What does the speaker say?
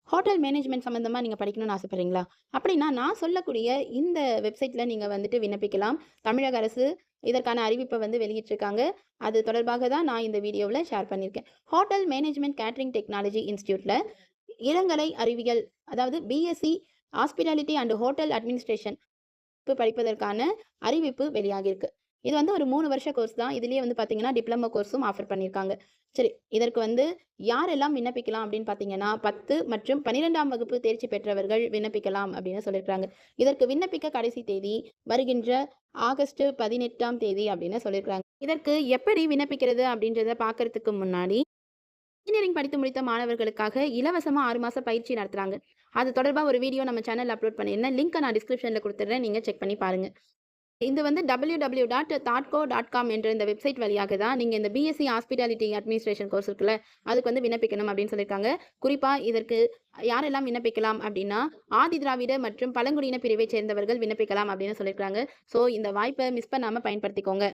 Hotel management சம்மந்தமா நீங்க படிக்கணும்னு ஆசைப்படுறீங்களா? அப்படின்னா நான் சொல்லக்கூடிய இந்த வெப்சைட்ல நீங்க வந்துட்டு விண்ணப்பிக்கலாம். தமிழக அரசு இதற்கான அறிவிப்ப வந்து வெளியிட்டிருக்காங்க. அது தொடர்பாக தான் நான் இந்த வீடியோவுல ஷேர் பண்ணியிருக்கேன். ஹோட்டல் மேனேஜ்மெண்ட் கேட்டரிங் டெக்னாலஜி இன்ஸ்டிடியூட்ல இளங்கலை அறிவியல், அதாவது BSc hospitality and hotel administration படிப்பதற்கான அறிவிப்பு வெளியாகியிருக்கு. இது வந்து ஒரு 3 வருஷ கோர்ஸ் தான். இதுலயே வந்து பார்த்தீங்கன்னா, டிப்ளமோ கோர்ஸும் ஆஃபர் பண்ணியிருக்காங்க. சரி, இதற்கு வந்து யாரெல்லாம் விண்ணப்பிக்கலாம் அப்படின்னு பார்த்தீங்கன்னா, 10 மற்றும் 12ஆம் வகுப்பு தேர்ச்சி பெற்றவர்கள் விண்ணப்பிக்கலாம் அப்படின்னு சொல்லியிருக்காங்க. இதற்கு விண்ணப்பிக்க கடைசி தேதி வருகின்ற ஆகஸ்ட் 18ஆம் தேதி அப்படின்னு சொல்லியிருக்காங்க. இதற்கு எப்படி விண்ணப்பிக்கிறது அப்படின்றத பார்க்கறதுக்கு முன்னாடி, இன்ஜினியரிங் படித்து முடித்த மாணவர்களுக்காக இலவசமா 6 மாச பயிற்சி நடத்துறாங்க. அது தொடர்பா ஒரு வீடியோ நம்ம சேனல்ல அப்லோட் பண்ணியிருந்தேன். லிங்க்க நான் டிஸ்கிரிப்ஷன்ல குடுத்துடுறேன். நீங்க செக் பண்ணி பாருங்க. இது வந்து www.thoughtco.com என்ற இந்த வெப்சைட் வழியாக தான் நீங்க இந்த பிஎஸ்சி ஹாஸ்பிட்டாலிட்டி அட்மினிஸ்ட்ரேஷன் கோர்ஸ் இருக்குல்ல, அதுக்கு வந்து விண்ணப்பிக்கணும் அப்படின்னு சொல்லியிருக்காங்க. குறிப்பா இதற்கு யாரெல்லாம் விண்ணப்பிக்கலாம் அப்படின்னா, ஆதி திராவிட மற்றும் பழங்குடியின பிரிவைச் சேர்ந்தவர்கள் விண்ணப்பிக்கலாம் அப்படின்னு சொல்லியிருக்காங்க. ஸோ இந்த வாய்ப்பை மிஸ் பண்ணாம பயன்படுத்திக்கோங்க.